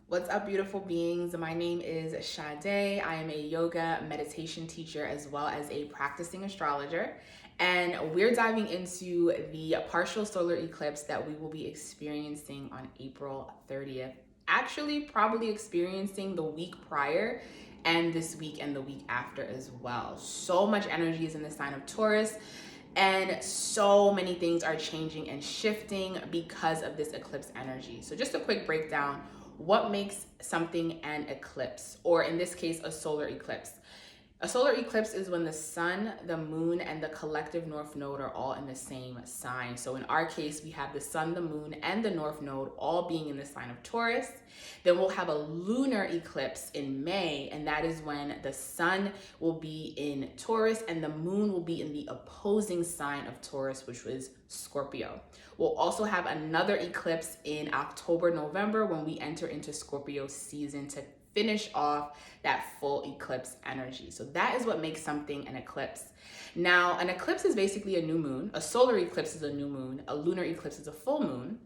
What's up, beautiful beings? My name is Sade. I am a yoga meditation teacher as well as a practicing astrologer. And we're diving into the partial solar eclipse that we will be experiencing on April 30th. Actually, probably experiencing the week prior and this week and the week after as well. So much energy is in the sign of Taurus. And so many things are changing and shifting because of this eclipse energy. So just a quick breakdown. What makes something an eclipse, or in this case, a solar eclipse? A solar eclipse is when the sun, the moon, and the collective north node are all in the same sign. So in our case, we have the sun, the moon, and the north node all being in the sign of Taurus. Then we'll have a lunar eclipse in May, and that is when the sun will be in Taurus and the moon will be in the opposing sign of Taurus, which was Scorpio. We'll also have another eclipse in October, November when we enter into Scorpio season to finish off that full eclipse energy. So that is what makes something an eclipse. Now, an eclipse is basically a new moon. A solar eclipse is a new moon. A lunar eclipse is a full moon.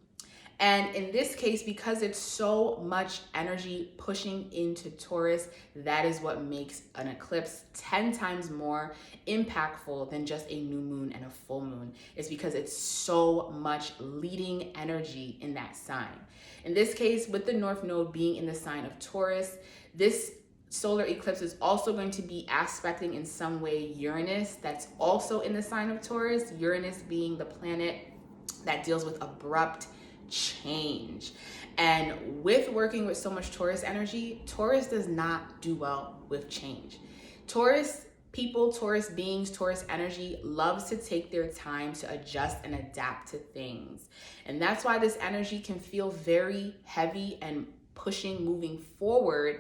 And in this case, because it's so much energy pushing into Taurus, that is what makes an eclipse 10 times more impactful than just a new moon and a full moon. It's because it's so much leading energy in that sign. In this case, with the North Node being in the sign of Taurus, this solar eclipse is also going to be aspecting in some way Uranus, that's also in the sign of Taurus. Uranus being the planet that deals with abrupt change. And with working with so much Taurus energy, Taurus does not do well with change. Taurus people, Taurus beings, Taurus energy loves to take their time to adjust and adapt to things. And that's why this energy can feel very heavy and pushing moving forward,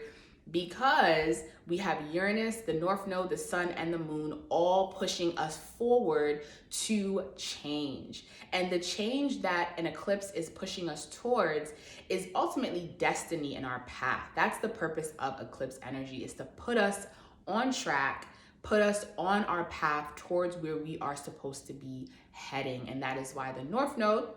because we have Uranus, the North Node, the Sun, and the Moon all pushing us forward to change. And the change that an eclipse is pushing us towards is ultimately destiny in our path. That's the purpose of eclipse energy, is to put us on track, put us on our path towards where we are supposed to be heading. And that is why the North Node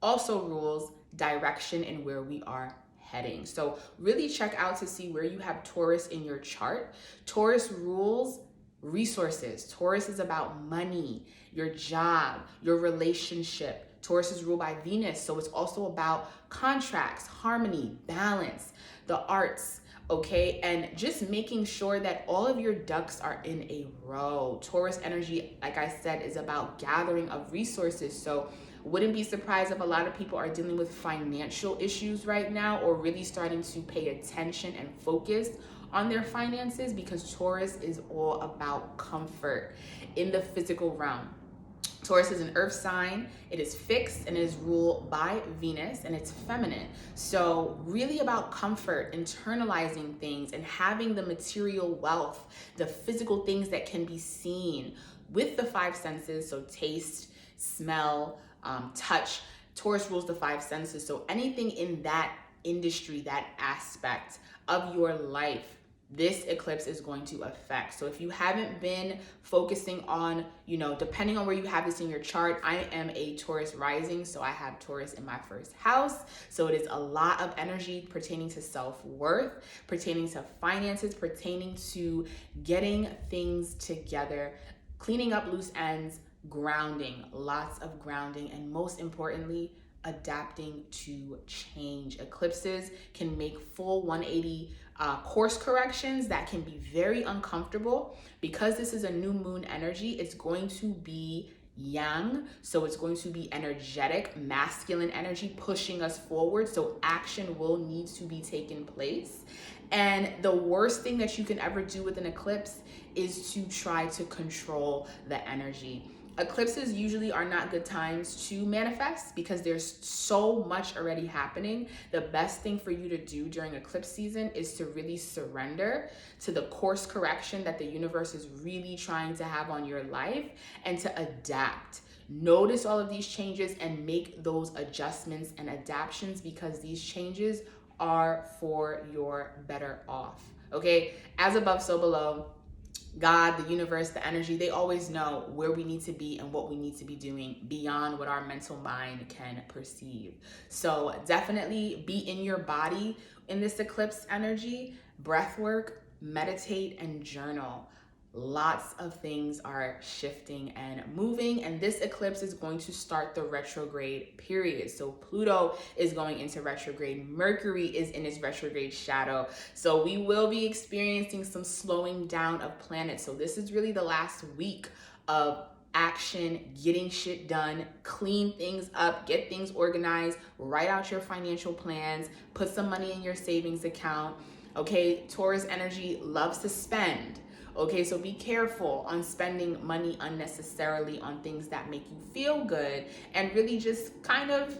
also rules direction and where we are heading. So really check out to see where you have Taurus in your chart. Taurus rules resources. Taurus is about money, your job, your relationship. Taurus is ruled by Venus, so it's also about contracts, harmony, balance, the arts, okay? And just making sure that all of your ducks are in a row. Taurus energy, like I said, is about gathering of resources. So wouldn't be surprised if a lot of people are dealing with financial issues right now, or really starting to pay attention and focus on their finances, because Taurus is all about comfort in the physical realm. Taurus is an earth sign. It is fixed and it is ruled by Venus, and it's feminine. So really about comfort, internalizing things, and having the material wealth, the physical things that can be seen with the five senses. So taste, smell, touch. Taurus rules the five senses. So anything in that industry, that aspect of your life, this eclipse is going to affect. So if you haven't been focusing on, depending on where you have this in your chart, I am a Taurus rising, so I have Taurus in my first house. So it is a lot of energy pertaining to self-worth, pertaining to finances, pertaining to getting things together, cleaning up loose ends, grounding, lots of grounding, and most importantly, adapting to change. Eclipses can make full 180 course corrections that can be very uncomfortable. Because this is a new moon energy, it's going to be yang, so it's going to be energetic, masculine energy pushing us forward. So action will need to be taken place. And the worst thing that you can ever do with an eclipse is to try to control the energy. Eclipses usually are not good times to manifest because there's so much already happening. The best thing for you to do during eclipse season is to really surrender to the course correction that the universe is really trying to have on your life, and to adapt. Notice all of these changes and make those adjustments and adaptations, because these changes are for your better off. Okay, as above, so below. God, the universe, the energy, they always know where we need to be and what we need to be doing beyond what our mental mind can perceive. So definitely be in your body in this eclipse energy, breath work, meditate, and journal. Lots of things are shifting and moving, and this eclipse is going to start the retrograde period. So Pluto is going into retrograde, Mercury is in its retrograde shadow. So we will be experiencing some slowing down of planets. So this is really the last week of action, getting shit done, clean things up, get things organized, write out your financial plans, put some money in your savings account. Okay, Taurus energy loves to spend. Okay, so be careful on spending money unnecessarily on things that make you feel good, and really just kind of,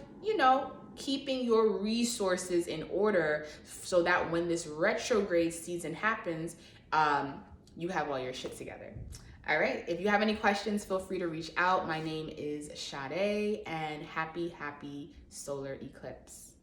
keeping your resources in order so that when this retrograde season happens, you have all your shit together. All right, if you have any questions, feel free to reach out. My name is Sade, and happy solar eclipse.